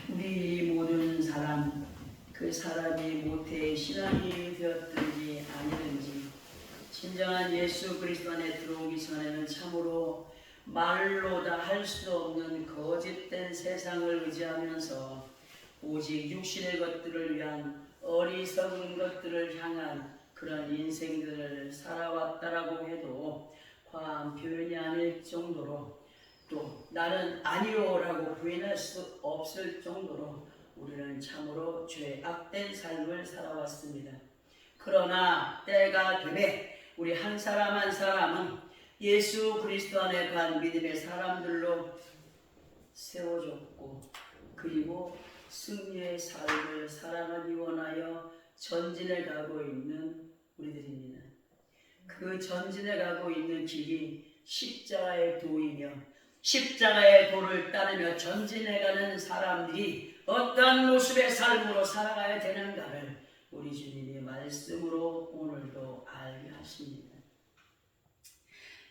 우리 모든 사람, 그 사람이 모태의 신앙이 되었든지 아니든지 진정한 예수 그리스도 안에 들어오기 전에는 참으로 말로 다 할 수 없는 거짓된 세상을 의지하면서 오직 육신의 것들을 위한 어리석은 것들을 향한 그런 인생들을 살아왔다라고 해도 과한 표현이 아닐 정도로, 또 나는 아니오라고 부인할 수 없을 정도로 우리는 참으로 죄악된 삶을 살아왔습니다. 그러나 때가 되매 우리 한 사람 한 사람은 예수 그리스도 안에 간 믿음의 사람들로 세워졌고, 그리고 승리의 삶을 살아가기 원하여 전진해 가고 있는 우리들입니다. 그 전진해 가고 있는 길이 십자가의 도이며, 십자가의 도를 따르며 전진해가는 사람들이 어떠한 모습의 삶으로 살아가야 되는가를 우리 주님의 말씀으로 오늘도 알게 하십니다.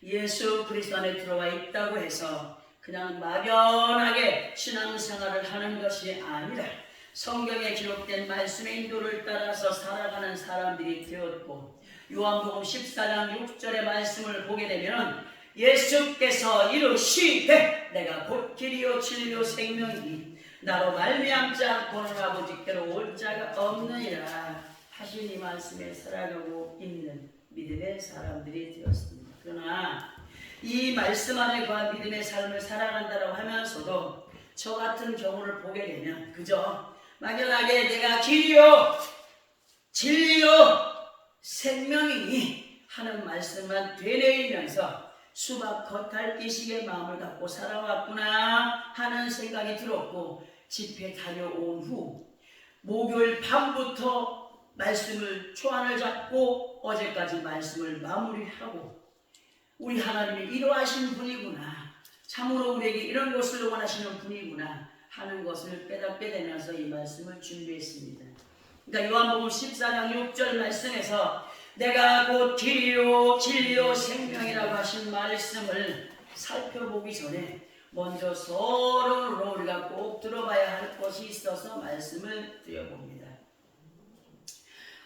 예수 그리스도 안에 들어와 있다고 해서 그냥 막연하게 신앙생활을 하는 것이 아니라 성경에 기록된 말씀의 인도를 따라서 살아가는 사람들이 되었고, 요한복음 14장 6절의 말씀을 보게 되면 예수께서 이르시되 내가 곧 길이요 진리요 생명이니 나로 말미암지 않고는 아버지께로 올 자가 없느니라 하신 이 말씀에 살아가고 있는 믿음의 사람들이 되었습니다. 그러나 이 말씀 안에 관한 믿음의 삶을 살아간다고 하면서도 저 같은 경우를 보게 되면 그저 막연하게 내가 길이요 진리요 생명이니 하는 말씀만 되뇌이면서 수박 겉핥기식의 마음을 갖고 살아왔구나 하는 생각이 들었고, 집회 다녀온 후 목요일 밤부터 말씀을 초안을 잡고 어제까지 말씀을 마무리하고 우리 하나님이 이러하신 분이구나, 참으로 우리에게 이런 것을 원하시는 분이구나 하는 것을 깨닫게 되면서 이 말씀을 준비했습니다. 그러니까 요한복음 14장 6절 말씀에서 내가 곧 길이요 진리요 생명이라고 하신 말씀을 살펴보기 전에 먼저 서론으로 우리가 꼭 들어봐야 할 것이 있어서 말씀을 드려봅니다.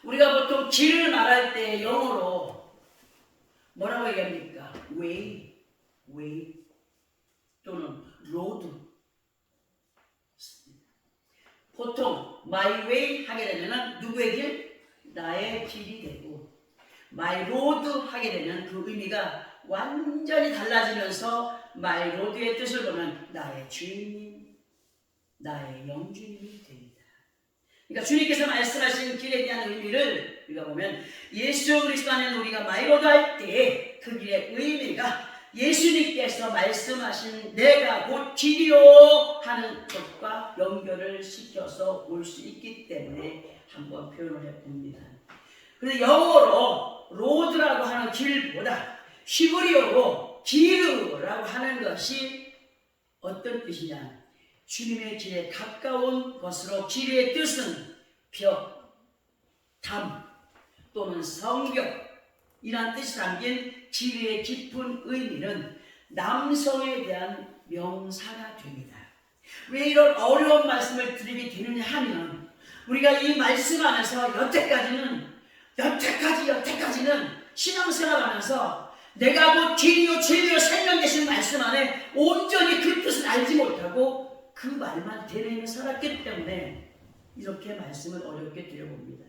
우리가 보통 길을 말할 때 영어로 뭐라고 얘기합니까? way 또는 road. 보통 my way 하게 되면 누구의 길? 나의 길이 되고, my road 하게 되면 그 의미가 완전히 달라지면서 my road의 뜻을 보면 나의 주인님, 나의 영주님이 됩니다. 그러니까 주님께서 말씀하신 길에 대한 의미를 우리가 보면 예수 그리스도 안에 우리가 my road 할 때 그 길의 의미가 예수님께서 말씀하신 내가 곧 길이요 하는 것과 연결을 시켜서 볼 수 있기 때문에 한번 표현을 해봅니다. 그런데 영어로 로드라고 하는 길보다 히브리어로 기르라고 하는 것이 어떤 뜻이냐? 주님의 길에 가까운 것으로, 길의 뜻은 벽, 담 또는 성벽이란 뜻이 담긴 길의 깊은 의미는 남성에 대한 명사가 됩니다. 왜 이런 어려운 말씀을 드리게 되느냐 하면 우리가 이 말씀 안에서 여태까지는 신앙생활 하면서 내가 곧 길이요 진리요 생명 되신 말씀 안에 온전히 그 뜻을 알지 못하고 그 말만 되뇌이며 살았기 때문에 이렇게 말씀을 어렵게 드려봅니다.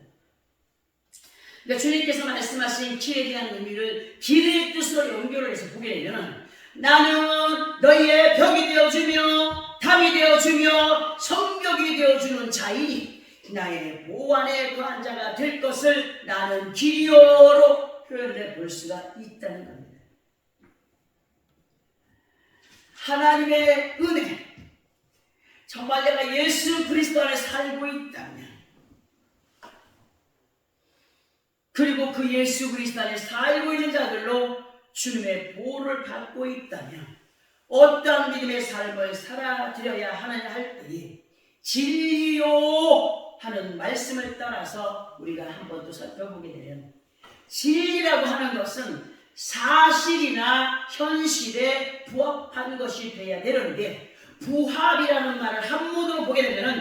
그러니까 주님께서 말씀하신 길에 대한 의미를 길의 뜻으로 연결을 해서 보게 되면 나는 너희의 벽이 되어주며 담이 되어주며 성벽이 되어주는 자이니 나의 보호 안에 거한 자가 될 것을 나는 길이요로 표현해 볼 수가 있다는 겁니다. 하나님의 은혜, 정말 내가 예수 그리스도 안에 살고 있다면, 그리고 그 예수 그리스도 안에 살고 있는 자들로 주님의 보호를 받고 있다면 어떠한 믿음의 삶을 살아드려야 하느냐 할 때에 진리요 하는 말씀을 따라서 우리가 한 번 더 살펴보게 되면, 진리라고 하는 것은 사실이나 현실에 부합한 것이 되어야 되는데 부합이라는 말을 한문으로 보게 되면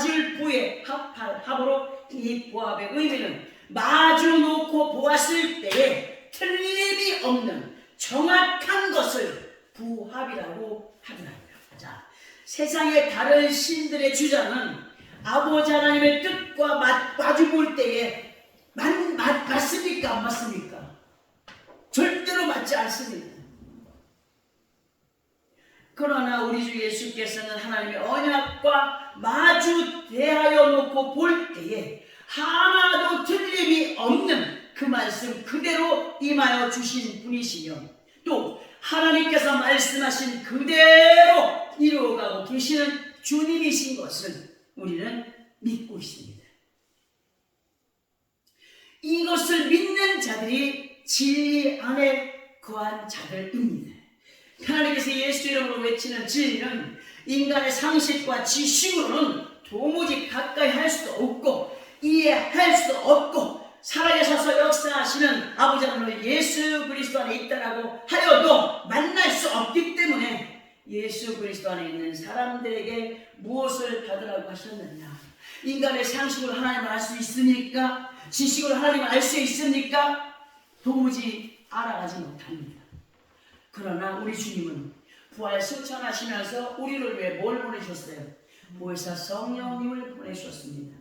맞을 부의 합으로 이 보합의 의미는 마주 놓고 보았을 때에 틀림이 없는 정확한 것을 부합이라고 하더라고요. 자, 세상의 다른 신들의 주장은 아버지 하나님의 뜻과 마주 볼 때에 맞습니까? 안 맞습니까? 절대로 맞지 않습니다. 그러나 우리 주 예수께서는 하나님의 언약과 마주 대하여 놓고 볼 때에 하나도 틀림이 없는 그 말씀 그대로 임하여 주신 분이시며 또 하나님께서 말씀하신 그대로 이루어가고 계시는 주님이신 것을 우리는 믿고 있습니다. 이것을 믿는 자들이 진리 안에 거한 자들입니다. 하나님께서 예수 이름으로 외치는 진리는 인간의 상식과 지식으로는 도무지 가까이 할 수도 없고 이해할 수도 없고 살아계셔서 역사하시는 아버지 하나님 예수 그리스도 안에 있다라고 하여도 만날 수 없기 때문에 예수 그리스도 안에 있는 사람들에게 무엇을 받으라고 하셨느냐? 인간의 상식으로 하나님을 알 수 있습니까? 지식으로 하나님을 알 수 있습니까? 도무지 알아가지 못합니다. 그러나 우리 주님은 부활 승천하시면서 우리를 위해 뭘 보내셨어요? 보혜사 성령님을 보내셨습니다.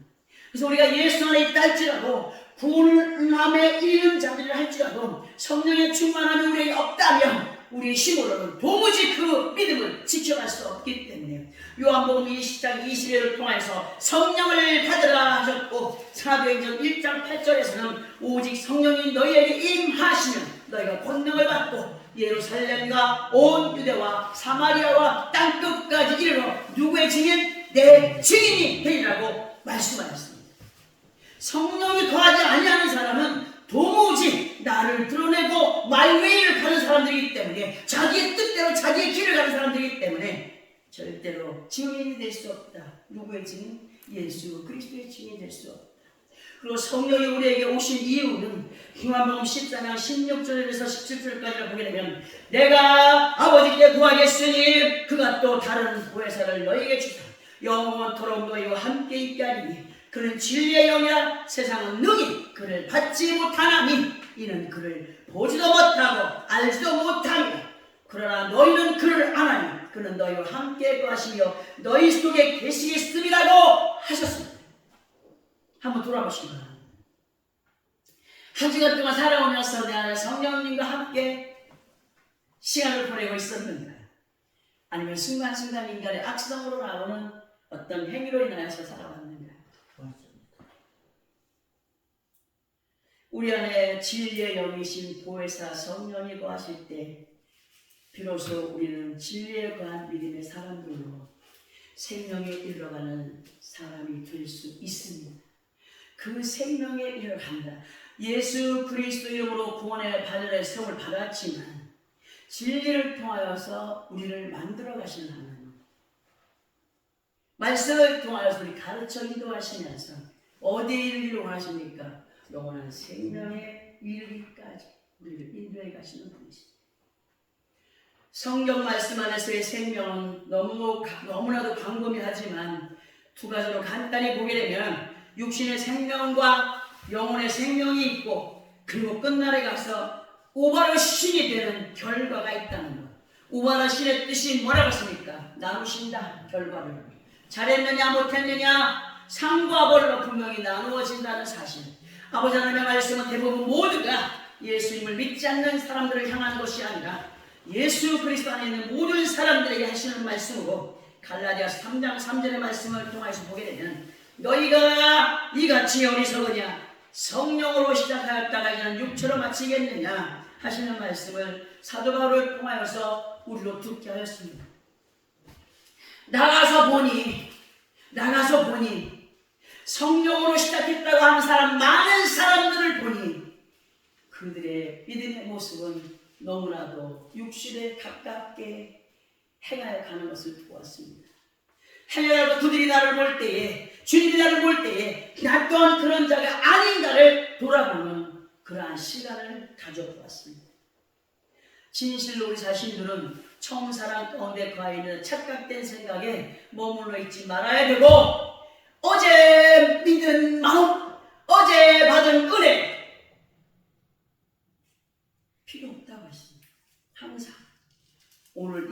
그래서 우리가 예수 안에 있다 할지라도 구원함에 이르는 자들이라 할지라도 성령의 충만함이 우리에게 없다면 우리의 힘으로는 도무지 그 믿음을 지켜갈 수 없기 때문에 요한복음 20장 20절을 통해서 성령을 받으라 하셨고 사도행전 1장 8절에서는 오직 성령이 너희에게 임하시면 너희가 권능을 받고 예루살렘과 온 유대와 사마리아와 땅끝까지 이르러 누구의 증인? 내 증인이 되리라고 말씀하셨습니다. 성령이 거하지 아니하는 사람은 도무지 나를 드러내고 마이웨이를 가는 사람들이기 때문에 자기의 뜻대로 자기의 길을 가는 사람들이기 때문에 절대로 증인이 될 수 없다. 누구의 증인? 예수 그리스도의 증인이 될 수 없다. 그리고 성령이 우리에게 오신 이유는 요한복음 14장 16절에서 17절까지를 보게 되면 내가 아버지께 구하겠으니 그가 또 다른 보혜사를 너희에게 주사 영원토록 너희와 함께 있게 하리니 그는 진리의 영이라 세상은 능히 그를 받지 못하나니 이는 그를 보지도 못하고 알지도 못하니 그러나 너희는 그를 아나니 그는 너희와 함께 거하시며 너희 속에 계시겠음이라고 하셨습니다. 한번 돌아보시기 바랍니다. 한 주간 동안 살아오면서 내 안에 성령님과 함께 시간을 보내고 있었는가? 아니면 순간순간 인간의 악성으로 나오는 어떤 행위로 인하여서 살아왔는가? 우리 안에 진리의 영이신 보혜사 성령이 거하실 때 비로소 우리는 진리에 거한 믿음의 사람들로 생명에 이르러가는 사람이 될 수 있습니다. 그 생명에 이르러간다. 예수 그리스도 이름으로 구원의 바늘의 세움을 받았지만 진리를 통하여서 우리를 만들어 가시는 하나님, 말씀을 통하여서 우리 가르쳐 인도하시면서 어디에 이르기를 원하십니까? 영원한 생명에 이르기까지 우리를 인도해 가시는 분이십니다. 성경 말씀 안에서의 생명은 너무나도 광범위하지만 두 가지로 간단히 보게 되면 육신의 생명과 영혼의 생명이 있고 그리고 끝날에 가서 오바르 신이 되는 결과가 있다는 것. 오바르 신의 뜻이 뭐라고 했습니까? 나누신다. 결과를 잘했느냐 못했느냐 상과 벌로 분명히 나누어진다는 사실. 아버지 하나님의 말씀은 대부분 모두가 예수님을 믿지 않는 사람들을 향한 것이 아니라 예수 그리스도 안에 있는 모든 사람들에게 하시는 말씀으로 갈라디아서 3장 3절의 말씀을 통해서 보게 되면 너희가 이같이 어리석으냐 성령으로 시작하였다가 이제는 육체로 마치겠느냐 하시는 말씀을 사도 바울을 통하여서 우리로 듣게 하였습니다. 나가서 보니 성령으로 시작했다고 하는 사람 많은 사람들을 보니 그들의 믿음의 모습은 너무나도 육신에 가깝게 행하여 가는 것을 보았습니다. 행하여도 그들이 나를 볼 때에 주님이 나를 볼 때에 나 또한 그런 자가 아닌가를 돌아보는 그러한 시간을 가져보았습니다. 진실로 우리 자신들은 처음 사랑 가운데 가 있는 착각된 생각에 머물러 있지 말아야 되고 어제 믿은 마음, 어제 받은 은혜 필요 없다고 했습니다. 항상 오늘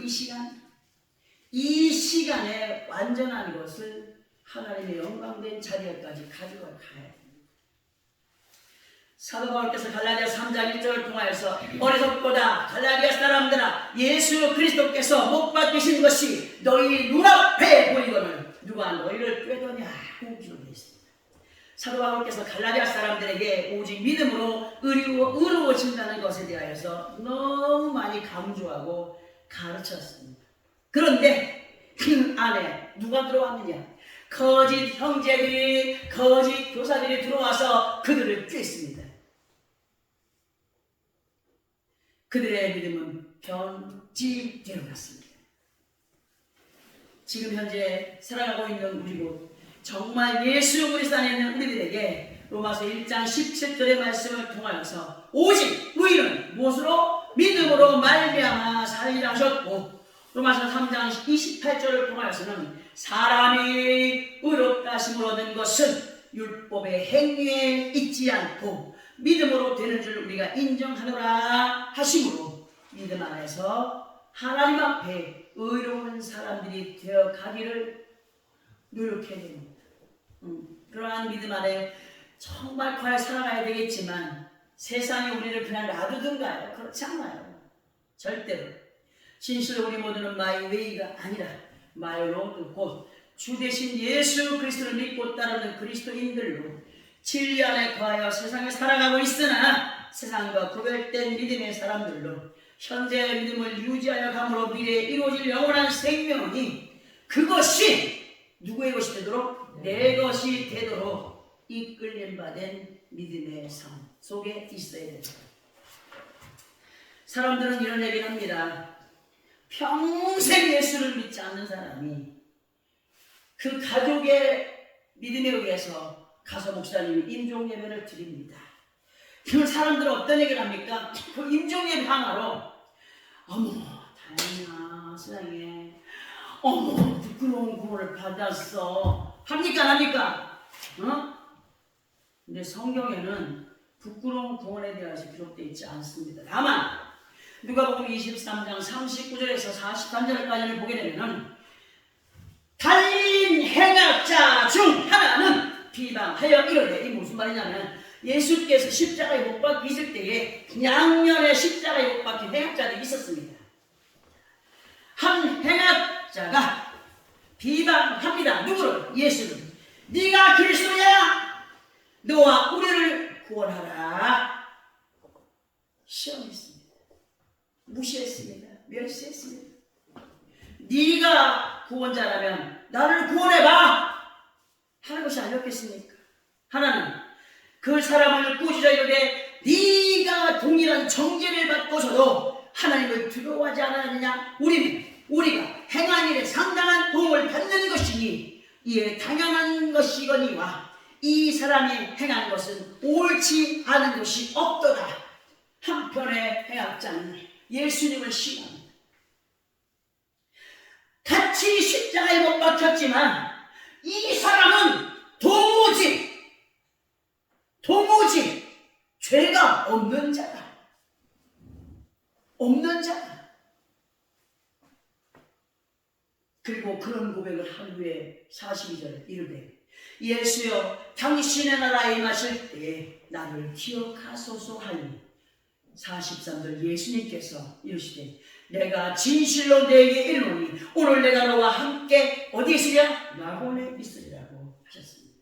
이 시간에 완전한 것을 하나님의 영광된 자리에까지 가져가 가야 됩니다. 사도 바울께서 갈라디아 3장 1절을 통하여서 어리석보다 갈라디아 사람들아 예수 그리스도께서 못 박히신 것이 너희 눈앞에 보이거늘 누가 너희를 꾀더냐고 기록되어 있습니다. 사도 바울께서 갈라디아 사람들에게 오직 믿음으로 의로워진다는 것에 대하여서 너무 많이 강조하고 가르쳤습니다. 그런데 그 안에 누가 들어왔느냐? 거짓 형제들이, 거짓 교사들이 들어와서 그들을 꿰습니다. 그들의 믿음은 변질되어 갔습니다. 지금 현재 살아가고 있는 우리도 정말 예수 그리스도 안에 있는 우리들에게 로마서 1장 17절의 말씀을 통하여서 오직 우리는 무엇으로? 믿음으로 말미암아 살리라 하셨고, 로마서 3장 28절을 통하여서는 사람이 의롭다 하심을 얻은 것은 율법의 행위에 있지 않고 믿음으로 되는 줄 우리가 인정하노라 하심으로 믿음 안에서 하나님 앞에 의로운 사람들이 되어 가기를 노력해야 됩니다. 그러한 믿음 안에 정말 과연 살아가야 되겠지만 세상이 우리를 그냥 놔두든가요? 그렇지 않아요. 절대로. 진실로 우리 모두는 마이 웨이가 아니라 마이 로드, 곧 주 대신 예수 그리스도를 믿고 따르는 그리스도인들로 진리 안에 거하여 세상에 살아가고 있으나 세상과 구별된 믿음의 사람들로 현재의 믿음을 유지하여 감으로 미래에 이루어질 영원한 생명이 그것이 누구의 것이 되도록? 내 것이 되도록 이끌림 받은 믿음의 삶 속에 있어야 됩니다. 사람들은 이런 얘기를 합니다. 평생 예수를 믿지 않는 사람이 그 가족의 믿음에 의해서 가서 목사님이 임종예배를 드립니다. 그 사람들은 어떤 얘기를 합니까? 그 임종예배 하나로 어머 다행이야 세상에, 어머 부끄러운 구원을 받았어 합니까 안 합니까? 근데 성경에는 부끄러운 구원에 대해서 기록되어 있지 않습니다. 다만 누가복음 23장 39절에서 43절까지를 보게 되면 달린 행악자 중 하나는 비방하여 이르되, 이 무슨 말이냐면 예수께서 십자가에 못 박히실 때에 양면에 십자가에 못 박힌 행악자들이 있었습니다. 한 행악자가 비방합니다. 누구를? 예수를. 네가 그리스도야? 너와 우리를 구원하라. 시험했습니다. 무시했습니다. 멸시했습니다. 네가 구원자라면 나를 구원해봐 하는 것이 아니었겠습니까? 하나는 그 사람을 꾸짖어 이르되 네가 동일한 정죄를 받고서도 하나님을 두려워하지 않았느냐? 우리가 행한 일에 상당한 도움을 받는 것이니 이에 당연한 것이거니와 이 사람이 행한 것은 옳지 않은 것이 없도다. 한편의 행악자는 예수님을 신앙합니다. 같이 십자가에 못 박혔지만 이 사람은 도무지 죄가 없는 자다. 그리고 그런 고백을 한 후에 42절에 이르되 예수여 당신의 나라에 임하실 때에 나를 기억하소서 하니 43절 예수님께서 이르시되 내가 진실로 너에게 이르노니 오늘 내가 너와 함께 어디에 있으랴? 낙원에 있으리라고 하셨습니다.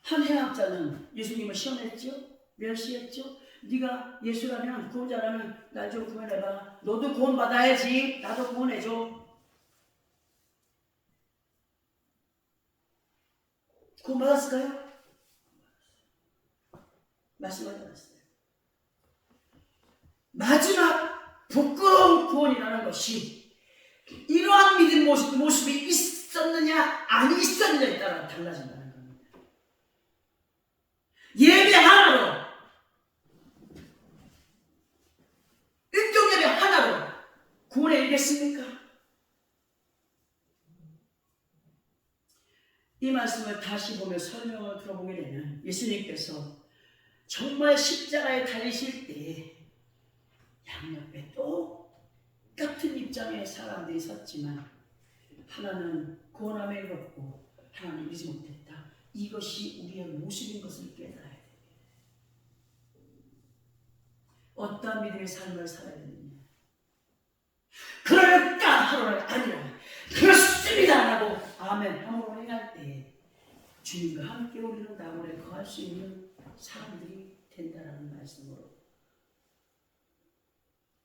한 행악자는 예수님을 시험했죠? 멸시했죠? 네가 예수라면 구원자라면 날 좀 구원해봐. 너도 구원받아야지. 나도 구원해줘. 구원받았을까요? 말씀하지 않았어요. 마지막 부끄러운 구원이라는 것이 이러한 믿음 모습이 있었느냐 안 있었느냐에 따라 달라진다는 겁니다. 예배 하나로, 인종 예배 하나로 구원에 이르겠습니까? 이 말씀을 다시 보며 설명을 들어보게 되면 예수님께서 정말 십자가에 달리실 때 양옆에 똑같은 입장의 사람들이 섰지만 하나는 고난에 이뤘고 하나는 이루지 못했다. 이것이 우리의 모습인 것을 깨달아야 됩니다. 어떠한 믿음의 삶을 살아야 되느냐. 그럴까 하루는 아니라 그렇습니다 라고 아멘 함으로 행할 때 주님과 함께 우리는 낙원에 거할 수 있는 사람들이 된다라는 말씀으로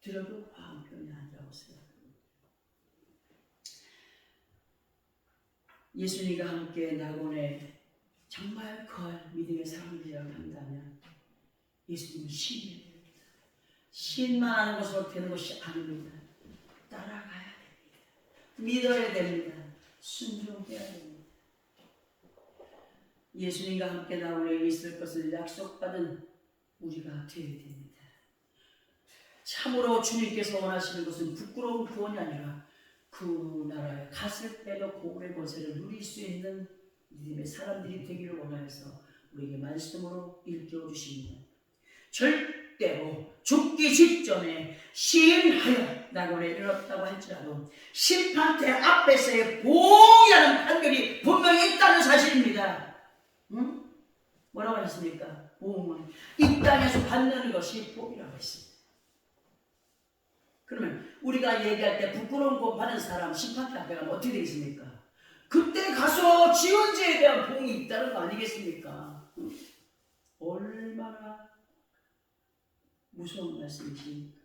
들어도 과한 표현이 아니라고 생각합니다. 예수님과 함께 낙원에 정말 거할 믿음의 사람들이라고 한다면 예수님은 신이에요. 신만 하는 것으로 되는 것이 아닙니다. 따라가야 됩니다. 믿어야 됩니다. 순종해야 됩니다. 예수님과 함께 낙원에 있을 것을 약속받은 우리가 되어야 됩니다. 참으로 주님께서 원하시는 것은 부끄러운 구원이 아니라 그 나라에 갔을 때도 고울의 권세를 누릴 수 있는 믿음의 사람들이 되기를 원하여서 우리에게 말씀으로 일깨워 주십니다. 절대로 죽기 직전에 시인하여 낙원에 이르렀다고 할지라도 심판대 앞에서의 보응이라는 판결이 분명히 있다는 사실입니다. 응? 뭐라고 하셨습니까? 보응은 이 땅에서 받는 것이 복이라고 했습니다. 그러면 우리가 얘기할 때 부끄러운 거 받는 사람 심판대 앞에 가면 어떻게 되겠습니까? 그때 가서 지은 죄에 대한 보응이 있다는 거 아니겠습니까? 응? 얼마나 무서운 말씀이십니까?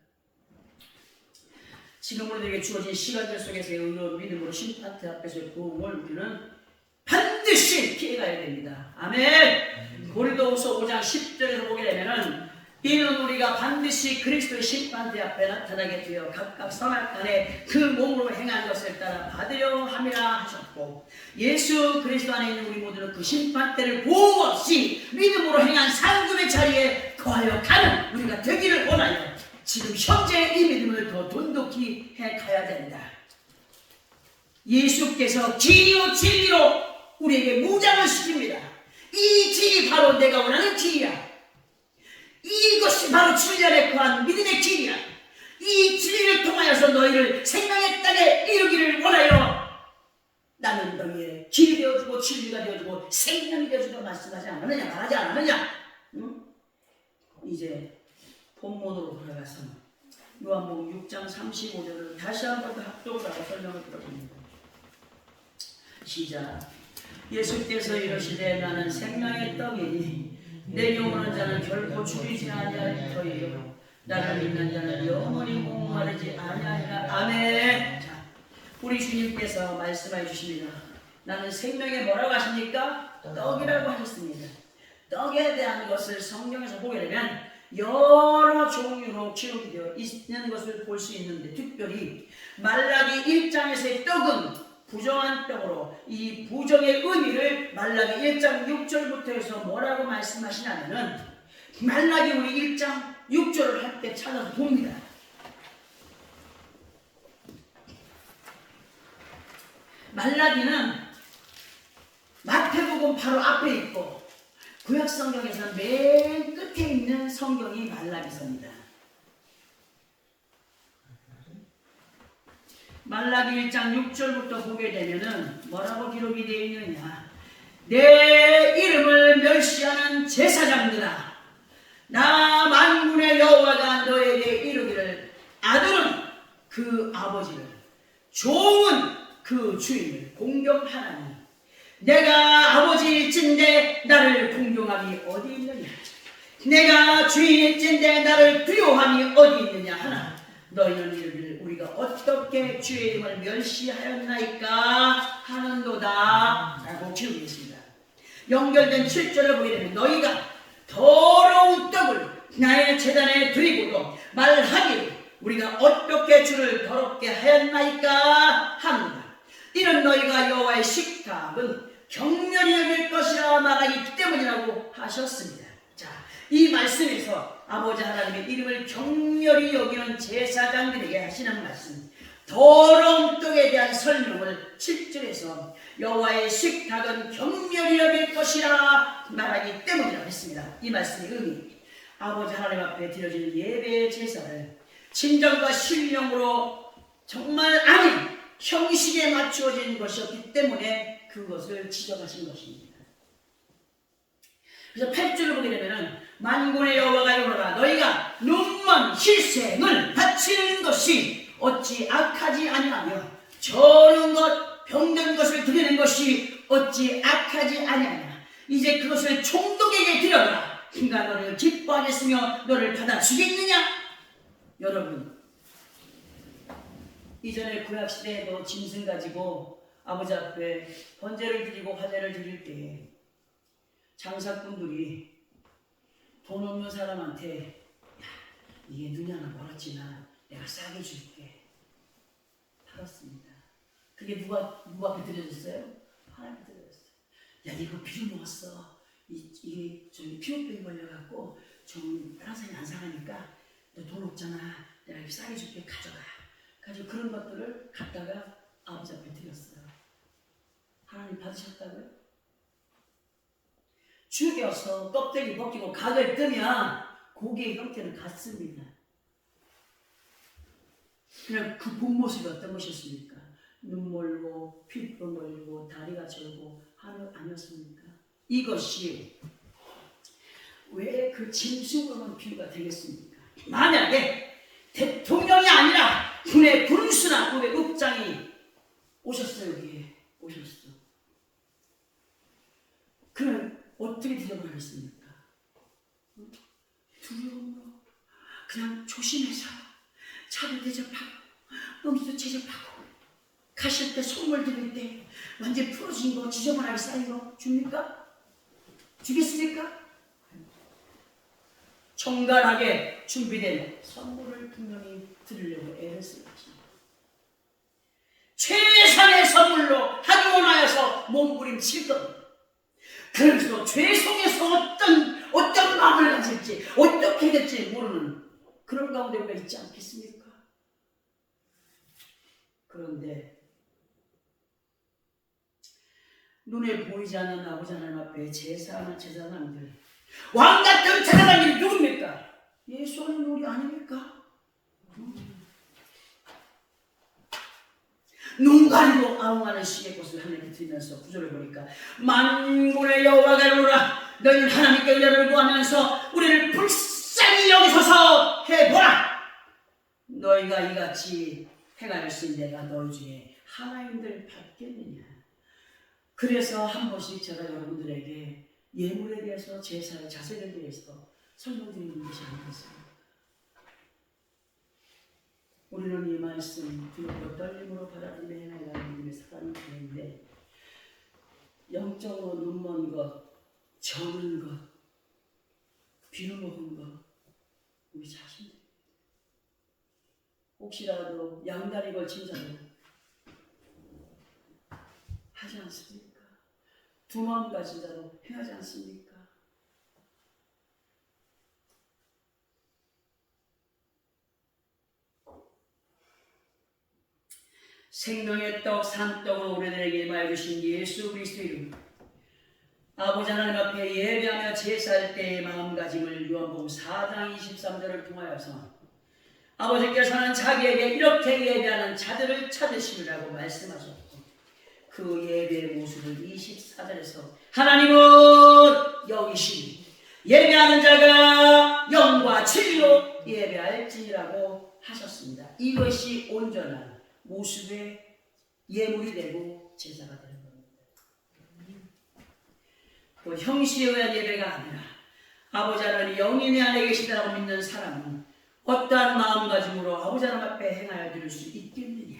지금 우리에게 주어진 시간들 속에서의 의로운 믿음으로 심판대 앞에서의 보응을 우리는 반드시 피해가야 됩니다. 아멘. 고린도후서 5장 10절에서 보게 되면은 이는 우리가 반드시 그리스도의 심판대 앞에 나타나게 되어 각각 선악간에 그 몸으로 행한 것을 따라 받으려 함이라 하셨고 예수 그리스도 안에 있는 우리 모두는 그 심판대를 보호 없이 믿음으로 행한 상급의 자리에 거하여 가는 우리가 되기를 원하여 지금 현재 이 믿음을 더 돈독히 해가야 된다. 예수께서 진리요 진리로 우리에게 무장을 시킵니다. 이 길이 바로 내가 원하는 길이야. 이것이 바로 진리에 거한 믿음의 길이야. 이 진리를 통하여서 너희를 생명의 땅에 이르기를 원하여 나는 너희의 길이 되어주고 진리가 되어주고 생명이 되어주고 말씀하지 않느냐 말하지 않느냐. 응? 이제 본문으로 돌아가서 요한복음 6장 35절을 다시 한번 더 합독을 하고 설명을 드려봅니다. 시작. 예수께서 이르시되 나는 생명의 떡이니 내 영원한 자는 결코 줄이지 아니할 터이요 나를 믿는 자는 영원히 목마르지 아니하리라. 아멘. 자, 우리 주님께서 말씀해 주십니다. 나는 생명의 뭐라고 하십니까? 떡이라고 하셨습니다. 떡에 대한 것을 성경에서 보게 되면 여러 종류로 기록이 되어 있는 것을 볼 수 있는데 특별히 말라기 1장에서의 떡은 부정한 떡으로 이 부정의 의미를 말라기 1장 6절부터 해서 뭐라고 말씀하시냐면은 말라기 우리 1장 6절을 할 때 찾아서 봅니다. 말라기는 마태복음 바로 앞에 있고 구약 성경에서는 맨 끝에 있는 성경이 말라기서입니다. 말라기 1장 6절부터 보게 되면은 뭐라고 기록이 되어 있느냐. 내 이름을 멸시하는 제사장들아 나 만군의 여호와가 너에게 이르기를 아들은 그 아버지를 종은 그 주인을 공경하나니 내가 아버지일진데 나를 공경함이 어디 있느냐 내가 주인일진데 나를 두려워함이 어디 있느냐 하나 너희는 이르기를 우리가 어떻게 주의 이름을 멸시하였나이까 하는도다 라고 기록했습니다. 연결된 7절을 보게 되면 너희가 더러운 떡을 나의 제단에 드리고도 말하기를 우리가 어떻게 주를 더럽게 하였나이까 하는가 이는 너희가 여호와의 식탁은 경멸히 여길 것이라 말하기 때문이라고 하셨습니다. 자, 이 말씀에서 아버지 하나님의 이름을 경멸히 여기는 제사장들에게 하시는 말씀 더러운 떡에 대한 설명을 7절에서 여호와의 식탁은 경멸이 여길 것이라 말하기 때문이라고 했습니다. 이 말씀의 의미, 아버지 하나님 앞에 드려지는 예배의 제사를 진정과 신령으로 정말 아닌 형식에 맞추어진 것이었기 때문에 그것을 지적하신 것입니다. 그래서 8절을 보게 되면 만군의 여호와가 이르노라 너희가 눈먼 희생을 바치는 것이 어찌 악하지 아니하며 저는 것 병든 것을 드리는 것이 어찌 악하지 아니하냐. 이제 그것을 총독에게 드려라. 그가 너를 기뻐하겠으며 너를 받아주겠느냐. 여러분, 이전에 구약시대에도 짐승 가지고 아버지 앞에 번제를 드리고 화제를 드릴 때에 장사꾼들이 돈 없는 사람한테 야, 이게 눈이 하나 멀었지만 내가 싸게 줄게 팔았습니다. 그게 누가 앞에 드려졌어요? 하나님께 드려졌어요. 야, 이거 비료 먹었어. 이게 저기 피부병이 걸려갖고 좀 다른 사람이 안 사가니까 너 돈 없잖아. 내가 이렇게 싸게 줄게. 가져가. 가지고 그런 것들을 갖다가 아버지 앞에 드렸어요. 하나님 받으셨다고요? 죽여서 껍데기 벗기고 각을 뜨면 고기의 형태는 같습니다. 그냥 그 본 모습이 어떤 것이었습니까? 눈 멀고 피부 멀고 다리가 절고 아니었습니까? 이것이 왜 그 짐승으로만 비유가 되겠습니까? 만약에 대통령이 아니라 군의 군수나 군의 읍장이 오셨어요. 여기에 오셨어. 그럼 어떻게 드려버리겠습니까? 두려움으로 그냥 조심해서 차도 대접하고 음식도 제접하고 가실 때 선물 드릴 때 완전히 풀어진 거 지저분하게 쌓인 거 줍니까? 주겠습니까? 정갈하게 준비된 선물을 분명히 드리려고 애를 쓰는 것입니다. 최상의 선물로 하기 원하여서 몸부림칠 겁니다. 그러면서도 죄 속에서 어떤 마음을 가질지 어떻게 될지 모르는 그런 가운데 우리가 있지 않겠습니까? 그런데 눈에 보이지 않는 아버지 하나님 앞에 제사하는 제사장들, 왕같은 제사장들이 누굽니까? 예수는 우리 아닙니까? 눈 가리고 아웅하는 시의 것을 하나님께 드리면서 구절을 보니까 만군의 여호와가 이르노라 너희는 하나님께 은혜를 구하면서 우리를 불쌍히 여기소서 해보라. 너희가 이같이 행할 수 있는 내가 너희 중에 하나님들 받겠느냐. 그래서 한 번씩 제가 여러분들에게 예물에 대해서 제사의 자세에 대해서 설명드리는 것이 아니겠습니까? 우리는 이 말씀 두렵고 떨림으로 받아들이며 행하는 믿음의 사랑을 보는데 영적으로 눈먼 것, 저는 것, 비누 먹은 것 우리 자신들 혹시라도 양다리 걸친 자도 하지 않습니까? 두 마음 가진 자도 행하지 않습니까? 생명의 떡 산떡으로 우리들에게 말해주신 예수 그리스도 이름 아버지 하나님 앞에 예배하며 제사할 때의 마음가짐을 요한복음 4장 23절을 통하여서 아버지께서는 자기에게 이렇게 예배하는 자들을 찾으시느라고 말씀하셨고 그 예배의 모습을 24절에서 하나님은 영이시니 예배하는 자가 영과 진리로 예배할지니라고 하셨습니다. 이것이 온전한 모습의 예물이 되고 제사가 되는 겁니다. 그 형식에 의한 예배가 아니라 아버지 하나님 영이 내 안에 계시다고 믿는 사람은 어떠한 마음가짐으로 아버지 하나님 앞에 행하여 드릴 수 있겠느냐.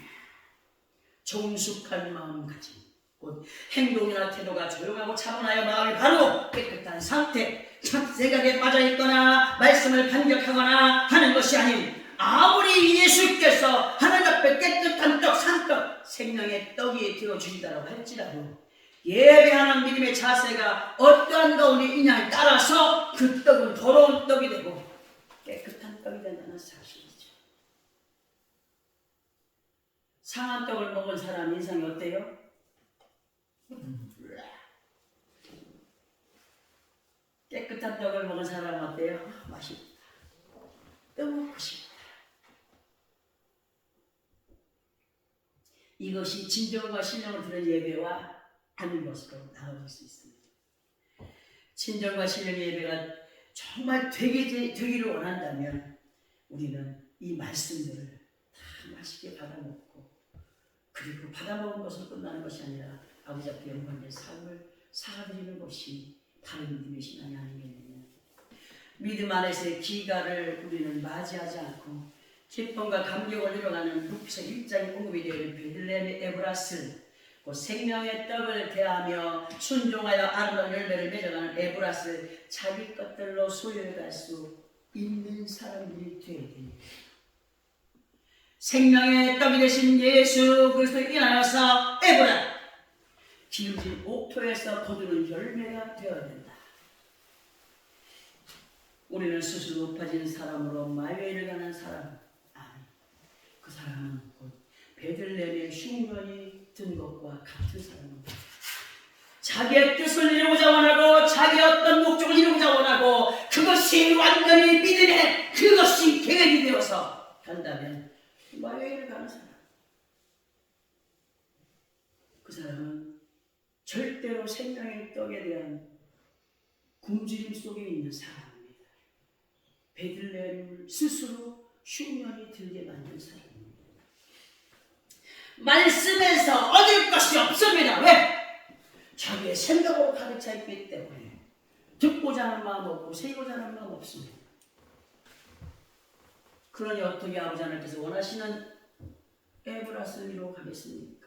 정숙한 마음가짐, 곧 행동이나 태도가 조용하고 차분하여 마음이 바로 깨끗한 상태, 생각에 빠져있거나 말씀을 반격하거나 하는 것이 아닌 아무리 예수께서 하나님 앞에 깨끗한 떡, 산떡, 생명의 떡이 되어주신다고 할지라도 예배하는 믿음의 자세가 어떠한 가운데 있냐에 따라서 그 떡은 더러운 떡이 되고 깨끗한 떡이 된다는 사실이죠. 상한 떡을 먹은 사람 인상이 어때요? 깨끗한 떡을 먹은 사람 어때요? 맛있다. 또 먹고 싶다. 이것이 진정과 신령을 드는 예배와 다른 것으로 나눠질 수 있습니다. 진정과 신령의 예배가 정말 되기를 원한다면 우리는 이 말씀들을 다 맛있게 받아먹고, 그리고 받아먹은 것으로 끝나는 것이 아니라 아버지 앞에 영광의 삶을 살아드리는 것이 다른 믿음의 신앙이 아니겠느냐. 믿음 안에서의 기가를 우리는 맞이하지 않고 기쁨과 감격을 이뤄가는 루키서 1장에 언급이 되어 있는 베들레헴의 에브라스, 그 생명의 떡을 대하며 순종하여 아름다운 열매를 맺어가는 에브라스, 자기 것들로 소유해갈 수 있는 사람들이 되어야 됩니다. 생명의 떡이 되신 예수 그리스도를 인하여서 에브라, 기름진 옥토에서 거두는 열매가 되어야 된다. 우리는 스스로 높아진 사람으로 마웨이를 가는 사람 아니, 그 사람은 곧 베들레헴의 흉년이 든 것과 같은 사람입니다. 자기의 뜻을 이루고자 원하고 자기의 어떤 목적을 이루고자 원하고 그것이 완전히 믿음의 그것이 계획이 되어서 간다면 마웨이를 가는 사람, 그 사람은 절대로 생명의 떡에 대한 굶주림 속에 있는 사람입니다. 베들레헴을 스스로 흉년이 들게 만든 사람입니다. 말씀에서 얻을 것이 없습니다. 왜? 자기의 생각으로 가득 차 있기 때문에 듣고자 하는 마음 없고 세고자 하는 마음 없습니다. 그러니 어떻게 아버지 하나님께서 원하시는 에브라스로 가겠습니까?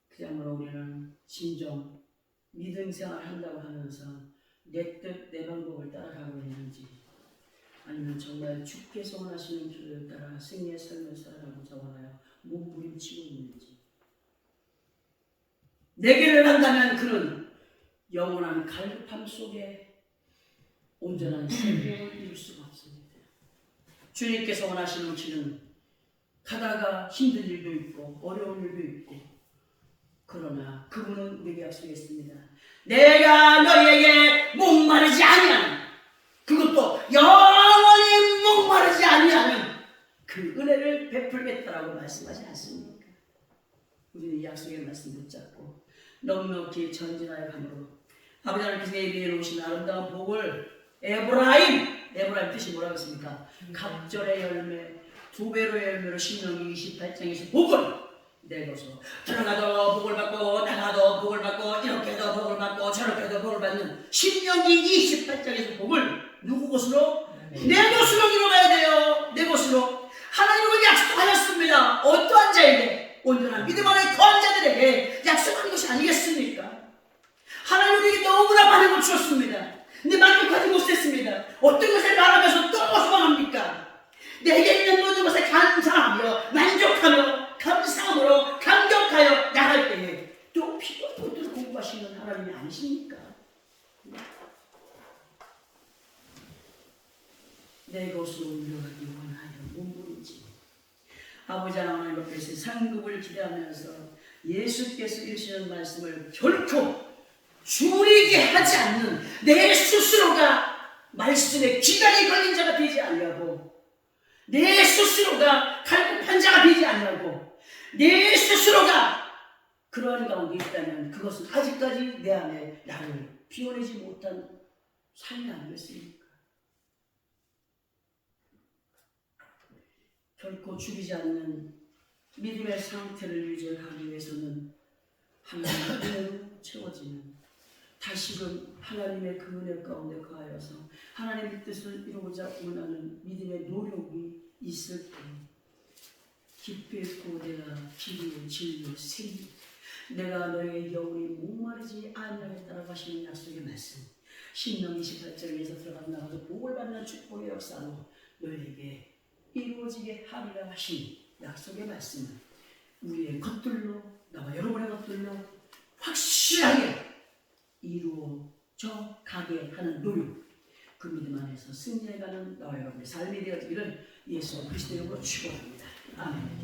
그야말로 우리는 진정 믿음 생활을 한다고 하면서 내 뜻, 내 방법을 따라가고 있는지, 아니면 정말 주께서 원하시는 길을 따라 승리의 삶을 살아가고자 원하여 몸부림치고 있는지. 내 길을 간다면 그는 영원한 갈급함 속에 온전한 생명을 이룰 수가 없습니다. 주님께서 원하시는 길은 가다가 힘든 일도 있고 어려운 일도 있고, 그러나 그분은 우리에게 약속했습니다. 내가 너희에게 목마르지 아니하는, 그것도 영원히 목마르지 아니하는 그 은혜를 베풀겠다라고 말씀하지 않습니까? 우리는 이 약속의 말씀 붙잡고 넉넉히 전진하여 가므로 아버지 하나님께서 예비해 놓으신 아름다운 복을 에브라임 뜻이 뭐라고 했습니까? 갑절의 열매, 두 배로의 열매로 신명기 28장에서 복을 내고서 들어가도 복을 받고 나가도 복을 받고 이렇게도 복을 받고 저렇게도 복을 받는 신명기 28장에서 복을 누구 것으로? 내 것으로 이루어가야 돼요. 내 것으로. 하나님은 약속하셨습니다. 어떠한 자에게? 온전한 믿음 안에 거한 자들에게 약속한 것이 아니겠습니까? 하나님 우리에게 너무나 많은 걸 주셨습니다. 근데 만족하지 못했습니다. 어떤 것을 말하면서 또 소망합니까? 내게 있는 모든 것에 감사하며 만족하며 감사함으로 감격하여 나갈 때에 또 필요한 것들을 공부하시는 하나님이 아니십니까? 내 것으로 올려가기 원하여 몸부림치 아버지 하나님 앞에서 상급을 기대하면서 예수께서 이루시는 말씀을 결코 줄이게 하지 않는 내 스스로가 말씀에 기간이 걸린 자가 되지 않으려고, 내 스스로가 갈급한 자가 되지 않으려고, 내 스스로가 그러한 가운데 있다면 그것은 아직까지 내 안에 나를 비워내지 못한 삶이 아니겠습니까? 결코 죽이지 않는 믿음의 상태를 유지하기 위해서는 하나님의 은혜로 채워지는, 다시금 하나님의 그 은혜 가운데 거하여서 하나님의 뜻을 이루고자 원하는 믿음의 노력이 있을 때 기쁘고 내가 길이요 진리요 생명, 내가 너의 영혼이 목마르지 아니하겠다라고 하시는 약속의 말씀, 신명 28장에서 들어가 나가서 복을 받는 축복의 역사로 너에게 이루어지게 하리라 하신 약속의 말씀은 우리의 것들로, 나와 여러분의 것들로 확실하게 이루어져 가게 하는 노력, 그 믿음 안에서 승리해가는 나와 여러분의 삶이 되어지기를 예수 그리스도 이름으로 축원합니다. 아멘.